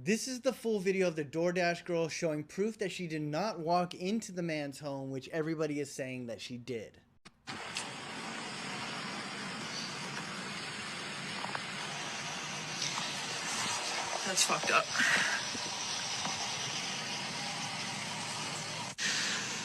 This is the full video of the DoorDash girl showing proof that she did not walk into the man's home, which everybody is saying that she did. That's fucked up.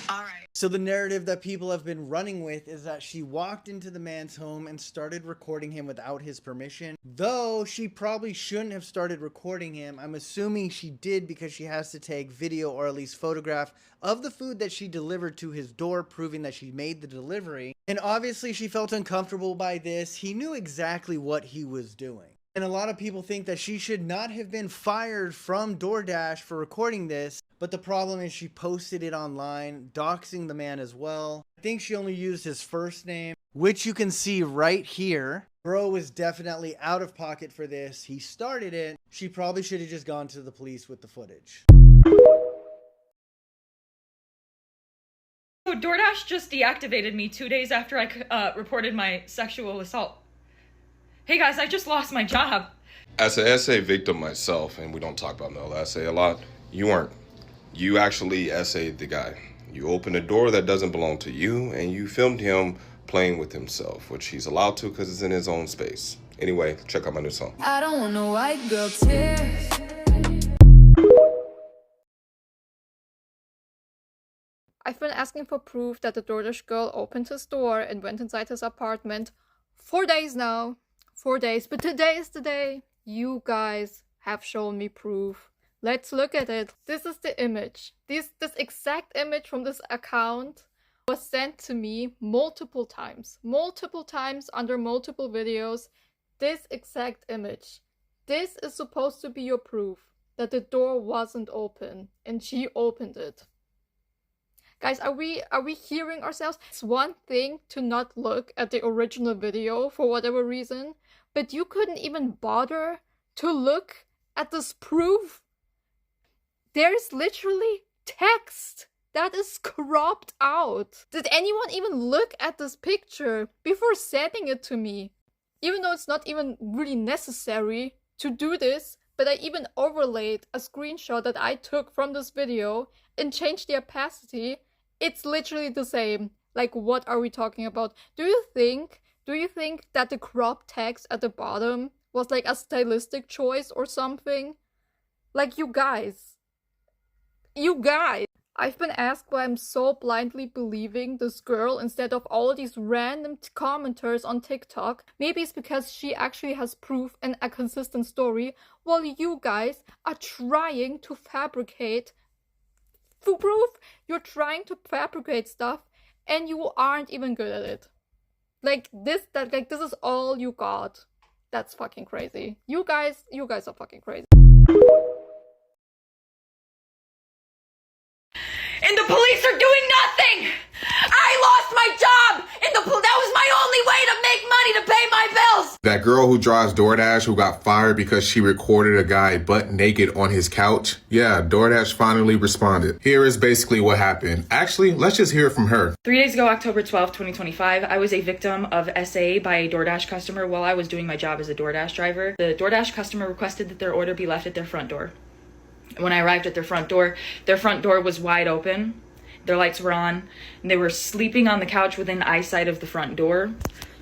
All right. So the narrative that people have been running with is that she walked into the man's home and started recording him without his permission. Though she probably shouldn't have started recording him. I'm assuming she did because she has to take video or at least photograph of the food that she delivered to his door, proving that she made the delivery. And obviously she felt uncomfortable by this. He knew exactly what he was doing. And a lot of people think that she should not have been fired from DoorDash for recording this. But the problem is she posted it online, doxing the man as well. I think she only used his first name, which you can see right here. Bro was definitely out of pocket for this. He started it. She probably should have just gone to the police with the footage. So DoorDash just deactivated me 2 days after I reported my sexual assault. Hey guys, I just lost my job. As an SA victim myself, and we don't talk about male SA a lot, you weren't. You actually SA'd the guy. You opened a door that doesn't belong to you, and you filmed him playing with himself, which he's allowed to because it's in his own space. Anyway, check out my new song. I don't want no white girl tears. I've been asking for proof that the DoorDash girl opened his door and went inside his apartment 4 days now. 4 days, but today is the day. You guys have shown me proof. Let's look at it. This is the image. This exact image from this account was sent to me multiple times under multiple videos. This exact image. This is supposed to be your proof that the door wasn't open and she opened it. Guys, are we hearing ourselves? It's one thing to not look at the original video for whatever reason, but you couldn't even bother to look at this proof. There's literally text that is cropped out. Did anyone even look at this picture before sending it to me? Even though it's not even really necessary to do this, but I even overlaid a screenshot that I took from this video and changed the opacity. It's literally the same. Like, what are we talking about? Do you think that the crop text at the bottom was like a stylistic choice or something? Like, you guys. I've been asked why I'm so blindly believing this girl instead of all these random commenters on TikTok. Maybe it's because she actually has proof and a consistent story, while you guys are trying to fabricate proof. You're trying to fabricate stuff and you aren't even good at it. This is all you got. That's fucking crazy. You guys are fucking crazy. And the police are doing nothing! I lost my job! And that was my only way to make money to pay my bills! That girl who drives DoorDash who got fired because she recorded a guy butt naked on his couch. Yeah, DoorDash finally responded. Here is basically what happened. Actually, let's just hear it from her. 3 days ago, October 12th, 2025, I was a victim of SA by a DoorDash customer while I was doing my job as a DoorDash driver. The DoorDash customer requested that their order be left at their front door. When I arrived at their front door was wide open. Their lights were on, and they were sleeping on the couch within eyesight of the front door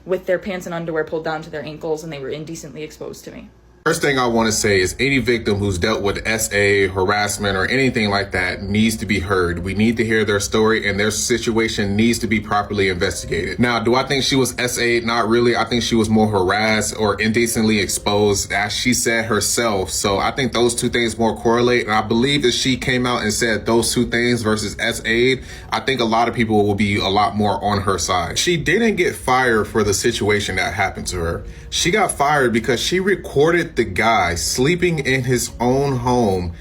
with their pants and underwear pulled down to their ankles, and they were indecently exposed to me. First thing I want to say is any victim who's dealt with SA, harassment, or anything like that needs to be heard. We need to hear their story, and their situation needs to be properly investigated. Now, do I think she was SA'd? Not really. I think she was more harassed or indecently exposed, as she said herself. So I think those two things more correlate. And I believe that she came out and said those two things versus SA'd. I think a lot of people will be a lot more on her side. She didn't get fired for the situation that happened to her. She got fired because she recorded the guy sleeping in his own home.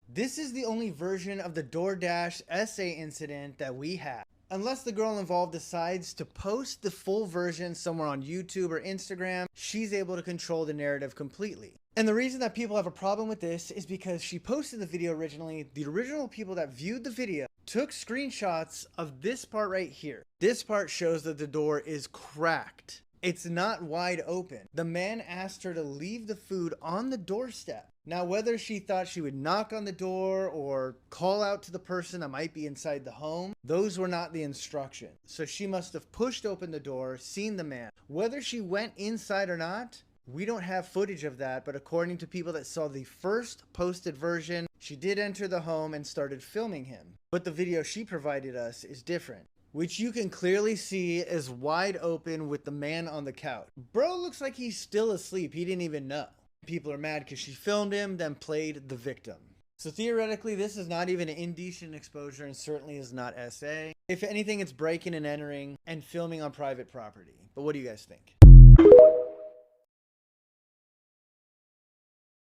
This is the only version of the DoorDash SA incident that we have. Unless the girl involved decides to post the full version somewhere on YouTube or Instagram, she's able to control the narrative completely. And the reason that people have a problem with this is because she posted the video originally. The original people that viewed the video took screenshots of this part right here. This part shows that the door is cracked. It's not wide open. The man asked her to leave the food on the doorstep. Now, whether she thought she would knock on the door or call out to the person that might be inside the home, those were not the instructions. So she must have pushed open the door, seen the man. Whether she went inside or not, we don't have footage of that, but according to people that saw the first posted version, she did enter the home and started filming him. But the video she provided us is different, which you can clearly see is wide open with the man on the couch. Bro looks like he's still asleep. He didn't even know. People are mad because she filmed him, then played the victim. So theoretically, this is not even an indecent exposure and certainly is not SA. If anything, it's breaking and entering and filming on private property. But what do you guys think?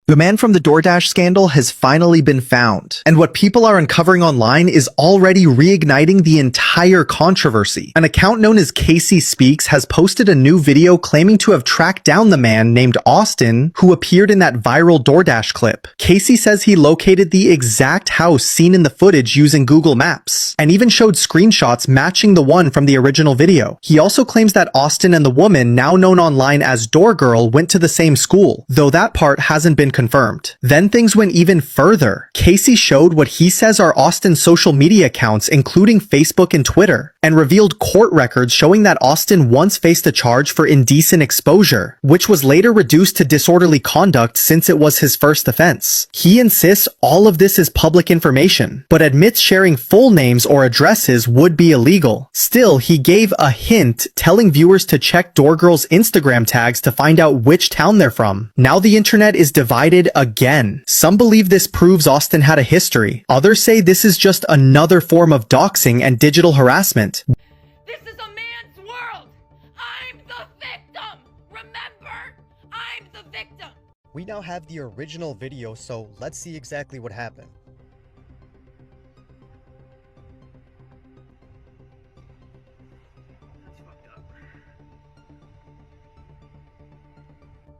The man from the DoorDash scandal has finally been found, and what people are uncovering online is already reigniting the entire controversy. An account known as Casey Speaks has posted a new video claiming to have tracked down the man named Austin who appeared in that viral DoorDash clip. Casey says he located the exact house seen in the footage using Google Maps, and even showed screenshots matching the one from the original video. He also claims that Austin and the woman, now known online as Door Girl, went to the same school, though that part hasn't been confirmed. Then things went even further. Casey showed what he says are Austin's social media accounts, including Facebook and Twitter, and revealed court records showing that Austin once faced a charge for indecent exposure, which was later reduced to disorderly conduct since it was his first offense. He insists all of this is public information, but admits sharing full names or addresses would be illegal. Still, he gave a hint, telling viewers to check Door Girl's Instagram tags to find out which town they're from. Now the internet is divided again. Some believe this proves Austin had a history. Others say this is just another form of doxing and digital harassment. This is a man's world. I'm the victim. Remember, I'm the victim. We now have the original video, so let's see exactly what happened.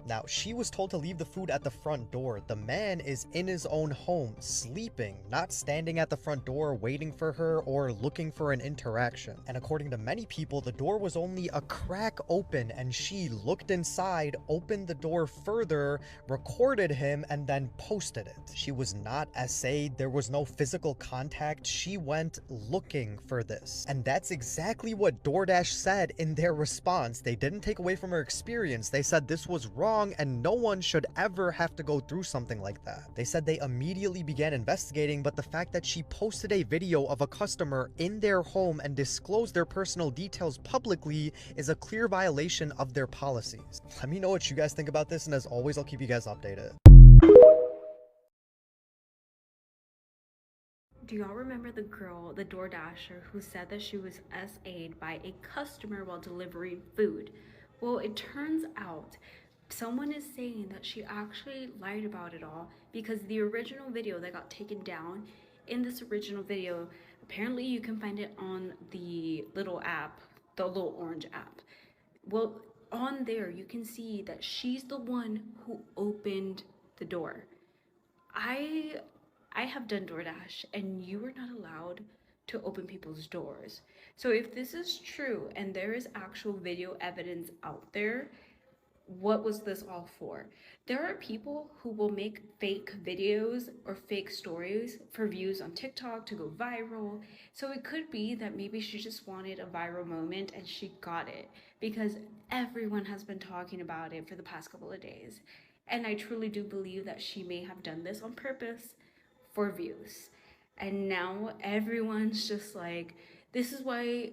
Now, she was told to leave the food at the front door. The man is in his own home, sleeping, not standing at the front door waiting for her or looking for an interaction. And according to many people, the door was only a crack open, and she looked inside, opened the door further, recorded him, and then posted it. She was not essayed. There was no physical contact. She went looking for this. And that's exactly what DoorDash said in their response. They didn't take away from her experience. They said this was wrong and no one should ever have to go through something like that. They said they immediately began investigating, but the fact that she posted a video of a customer in their home and disclosed their personal details publicly is a clear violation of their policies. Let me know what you guys think about this, and as always, I'll keep you guys updated. Do y'all remember the girl, the DoorDasher, who said that she was SA'd by a customer while delivering food? Well, it turns out someone is saying that she actually lied about it all, because the original video that got taken down, in this original video, apparently you can find it on the little app, the little orange app. Well, on there you can see that she's the one who opened the door. I have done DoorDash, and you are not allowed to open people's doors. So if this is true and there is actual video evidence out there, what was this all for? There are people who will make fake videos or fake stories for views on TikTok to go viral. So it could be that maybe she just wanted a viral moment and she got it, because everyone has been talking about it for the past couple of days. And I truly do believe that she may have done this on purpose for views. And now everyone's just like, this is why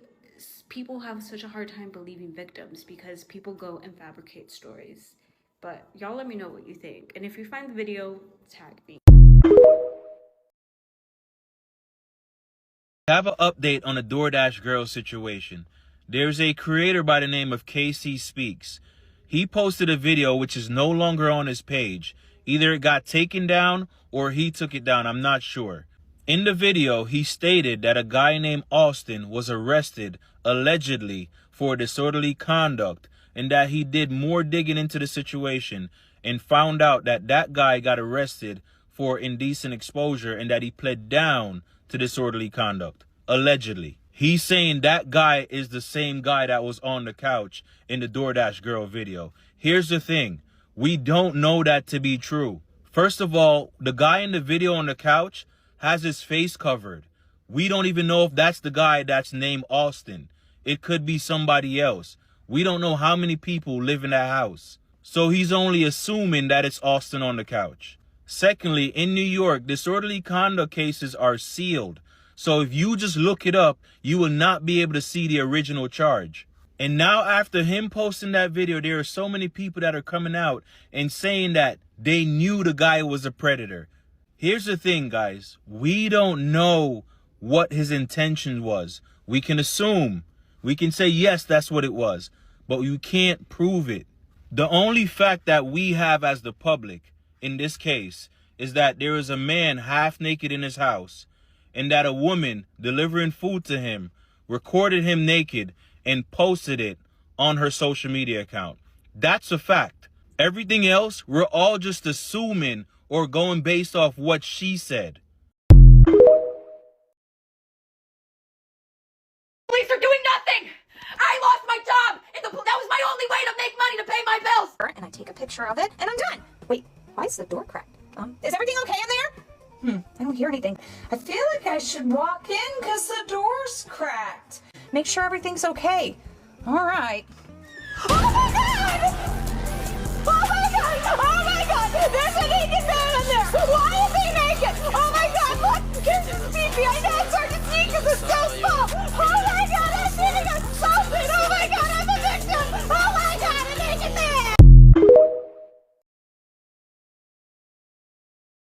people have such a hard time believing victims, because people go and fabricate stories. But y'all let me know what you think, and if you find the video, tag me. I have an update on the DoorDash girl situation. There's a creator by the name of Casey Speaks. He posted a video which is no longer on his page. Either it got taken down or he took it down, I'm not sure. In the video, he stated that a guy named Austin was arrested, allegedly, for disorderly conduct, and that he did more digging into the situation and found out that that guy got arrested for indecent exposure and that he pled down to disorderly conduct, allegedly. He's saying that guy is the same guy that was on the couch in the DoorDash girl video. Here's the thing. We don't know that to be true. First of all, the guy in the video on the couch has his face covered. We don't even know if that's the guy that's named Austin. It could be somebody else. We don't know how many people live in that house. So he's only assuming that it's Austin on the couch. Secondly, in New York, disorderly conduct cases are sealed. So if you just look it up, you will not be able to see the original charge. And now after him posting that video, there are so many people that are coming out and saying that they knew the guy was a predator. Here's the thing, guys. We don't know what his intention was. We can assume. We can say, yes, that's what it was. But you can't prove it. The only fact that we have as the public in this case is that there is a man half naked in his house and that a woman delivering food to him recorded him naked and posted it on her social media account. That's a fact. Everything else, we're all just assuming or going based off what she said. Police are doing nothing! I lost my job! And that was my only way to make money to pay my bills! And I take a picture of it, and I'm done. Wait, why is the door cracked? Is everything okay in there? I don't hear anything. I feel like I should walk in because the door's cracked. Make sure everything's okay. All right. Oh my god! Oh my god! Oh my god! There's a naked man in there! Why is he naked? Oh my god! Look! Here's his TV! I know it's hard to see because it's so small! Oh my god! I'm sitting on something! Oh my god! I'm a victim! Oh my god! A naked man!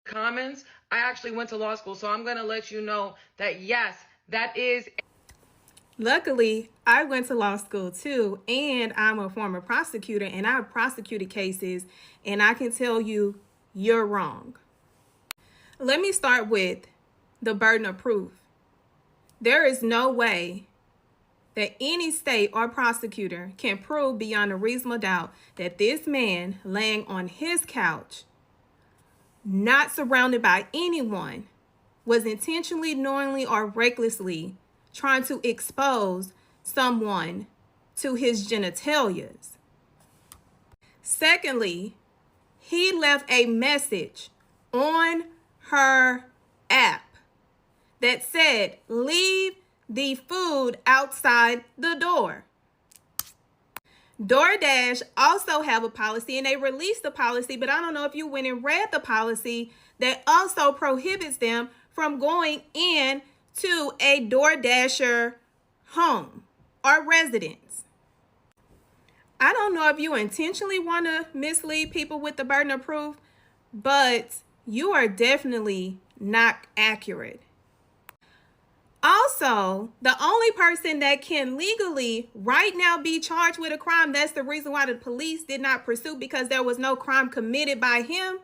Comments, I actually went to law school, so I'm going to let you know that yes, that is. Luckily, I went to law school too, and I'm a former prosecutor, and I've prosecuted cases, and I can tell you, you're wrong. Let me start with the burden of proof. There is no way that any state or prosecutor can prove beyond a reasonable doubt that this man laying on his couch, not surrounded by anyone, was intentionally, knowingly, or recklessly trying to expose someone to his genitalias. Secondly, he left a message on her app that said, leave the food outside the door. DoorDash also have a policy, and they released a policy, but I don't know if you went and read the policy that also prohibits them from going in to a DoorDasher home or residence. I don't know if you intentionally want to mislead people with the burden of proof, but you are definitely not accurate. Also, the only person that can legally right now be charged with a crime, that's the reason why the police did not pursue, because there was no crime committed by him,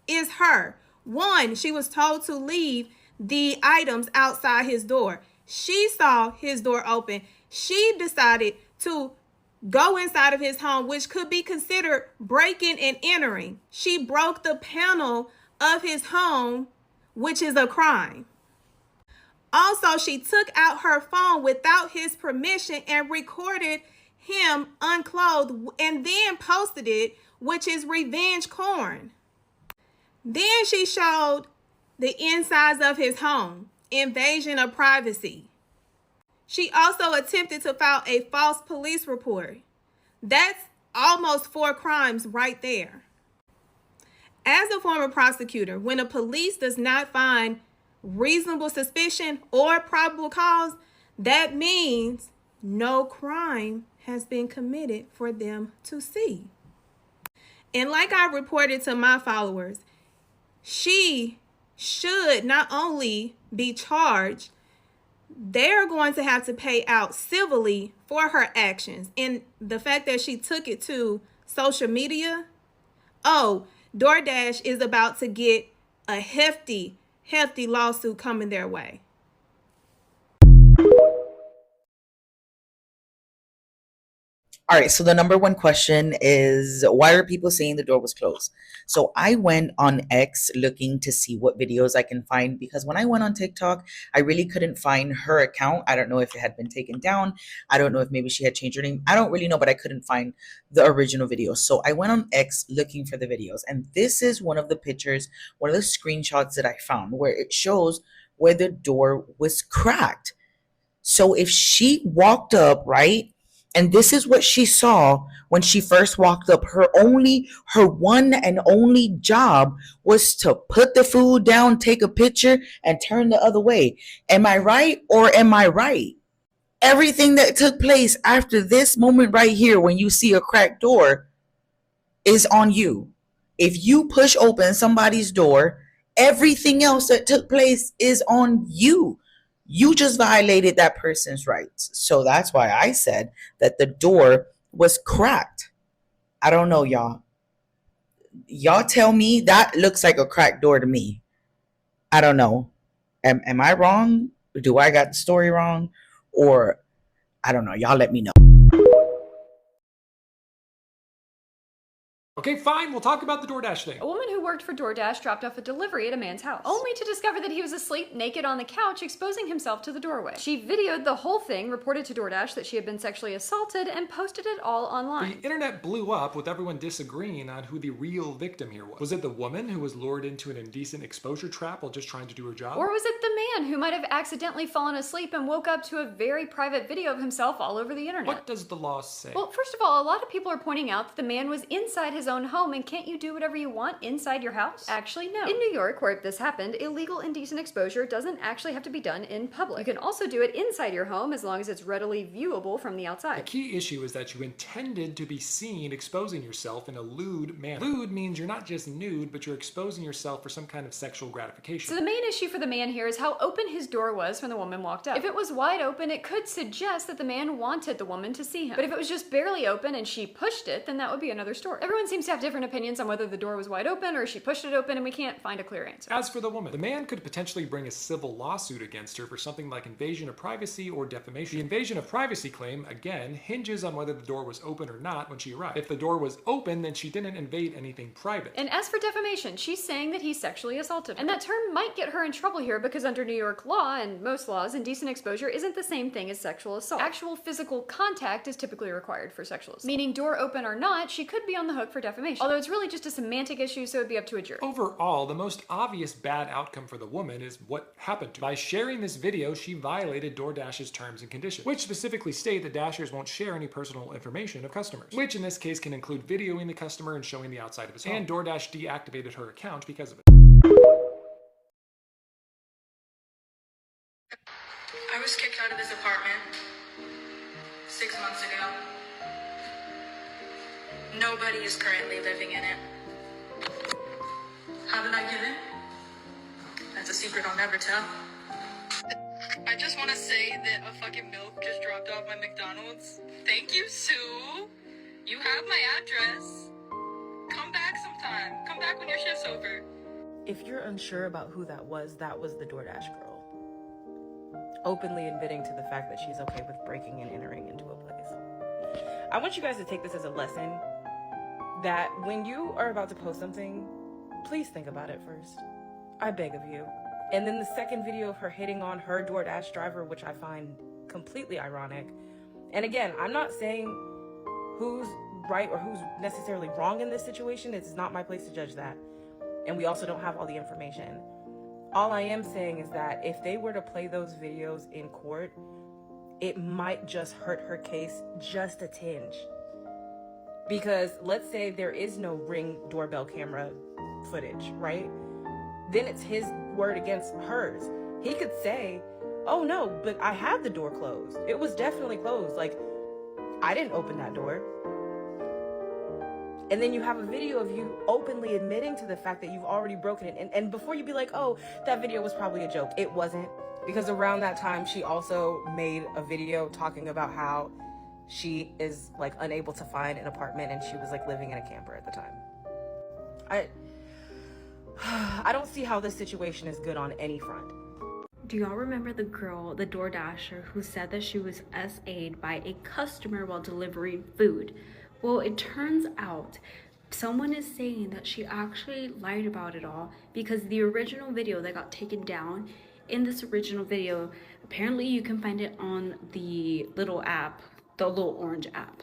is her. One, she was told to leave the items outside his door. She saw his door open. She decided to go inside of his home, which could be considered breaking and entering. She broke the panel of his home, which is a crime. Also, she took out her phone without his permission and recorded him unclothed and then posted it, which is revenge porn. Then she showed the insides of his home, invasion of privacy. She also attempted to file a false police report. That's almost 4 crimes right there. As a former prosecutor, when a police does not find reasonable suspicion or probable cause, that means no crime has been committed for them to see. And like I reported to my followers, she should not only be charged, they're going to have to pay out civilly for her actions. And the fact that she took it to social media, DoorDash is about to get a hefty lawsuit coming their way. All right, so the number one question is, why are people saying the door was closed? So I went on X looking to see what videos I can find, because when I went on TikTok, I really couldn't find her account. I don't know if it had been taken down. I don't know if maybe she had changed her name. I don't really know, but I couldn't find the original video. So I went on X looking for the videos. And this is one of the pictures, one of the screenshots that I found, where it shows where the door was cracked. So if she walked up, right? And this is what she saw when she first walked up. Her one and only job was to put the food down, take a picture, and turn the other way. Am I right or am I right? Everything that took place after this moment right here, when you see a cracked door, is on you. If you push open somebody's door, everything else that took place is on you. You just violated that person's rights. So that's why I said that the door was cracked. I don't know, y'all. Y'all tell me. That looks like a cracked door to me. I don't know. Am I wrong? Do I got the story wrong? Or I don't know. Y'all let me know. Okay, fine, we'll talk about the DoorDash thing. A woman who worked for DoorDash dropped off a delivery at a man's house, only to discover that he was asleep naked on the couch, exposing himself to the doorway. She videoed the whole thing, reported to DoorDash that she had been sexually assaulted, and posted it all online. The internet blew up with everyone disagreeing on who the real victim here was. Was it the woman who was lured into an indecent exposure trap while just trying to do her job? Or was it the man who might have accidentally fallen asleep and woke up to a very private video of himself all over the internet? What does the law say? Well, first of all, a lot of people are pointing out that the man was inside his own home, and can't you do whatever you want inside your house? Actually, no. In New York, where this happened, illegal indecent exposure doesn't actually have to be done in public. You can also do it inside your home as long as it's readily viewable from the outside. The key issue is that you intended to be seen exposing yourself in a lewd manner. Lewd means you're not just nude, but you're exposing yourself for some kind of sexual gratification. So the main issue for the man here is how open his door was when the woman walked up. If it was wide open, it could suggest that the man wanted the woman to see him. But if it was just barely open and she pushed it, then that would be another story. Everyone seems to have different opinions on whether the door was wide open or she pushed it open, and we can't find a clear answer. As for the woman, the man could potentially bring a civil lawsuit against her for something like invasion of privacy or defamation. The invasion of privacy claim, again, hinges on whether the door was open or not when she arrived. If the door was open, then she didn't invade anything private. And as for defamation, she's saying that he sexually assaulted her. And that term might get her in trouble here because under New York law and most laws, indecent exposure isn't the same thing as sexual assault. Actual physical contact is typically required for sexual assault. Meaning door open or not, she could be on the hook for defamation. Although it's really just a semantic issue, so it'd be up to a jury. Overall, the most obvious bad outcome for the woman is what happened to her. By sharing this video, she violated DoorDash's terms and conditions, which specifically state that Dashers won't share any personal information of customers, which in this case can include videoing the customer and showing the outside of his home. And DoorDash deactivated her account because of it. I was kicked out of this apartment 6 months ago. Nobody is currently living in it. How did I get in? That's a secret I'll never tell. I just want to say that a fucking milk just dropped off my McDonald's. Thank you, Sue. You have my address. Come back sometime. Come back when your shift's over. If you're unsure about who that was the DoorDash girl. Openly admitting to the fact that she's okay with breaking and entering into a place. I want you guys to take this as a lesson that when you are about to post something, please think about it first. I beg of you. And then the second video of her hitting on her DoorDash driver, which I find completely ironic. And again, I'm not saying who's right or who's necessarily wrong in this situation. It's not my place to judge that. And we also don't have all the information. All I am saying is that if they were to play those videos in court, it might just hurt her case just a tinge. Because let's say there is no Ring doorbell camera footage, right? Then it's his word against hers. He could say, oh no, but I had the door closed. It was definitely closed. Like, I didn't open that door. And then you have a video of you openly admitting to the fact that you've already broken it. And before you be like, oh, that video was probably a joke. It wasn't. Because around that time, she also made a video talking about how she is like unable to find an apartment and she was like living in a camper at the time. I don't see how this situation is good on any front. Do y'all remember the girl, the DoorDasher, who said that she was SA'd by a customer while delivering food? Well, it turns out someone is saying that she actually lied about it all because the original video that got taken down, in this original video, apparently you can find it on the little app, the little orange app.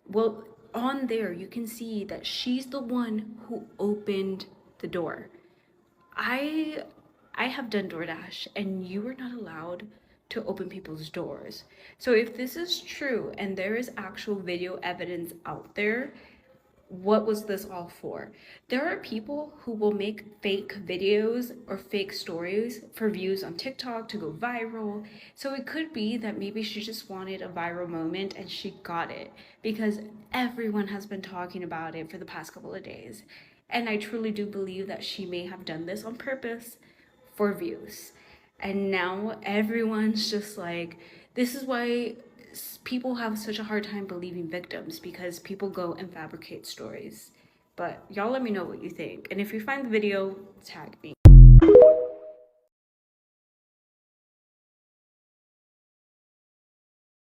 Well, on there you can see that she's the one who opened the door. I have done DoorDash and you are not allowed to open people's doors. So if this is true and there is actual video evidence out there, what was this all for? There are people who will make fake videos or fake stories for views on TikTok to go viral. So it could be that maybe she just wanted a viral moment and she got it because everyone has been talking about it for the past couple of days. And I truly do believe that she may have done this on purpose for views. And now everyone's just like, this is why people have such a hard time believing victims, because people go and fabricate stories. But y'all let me know what you think. And if you find the video, tag me.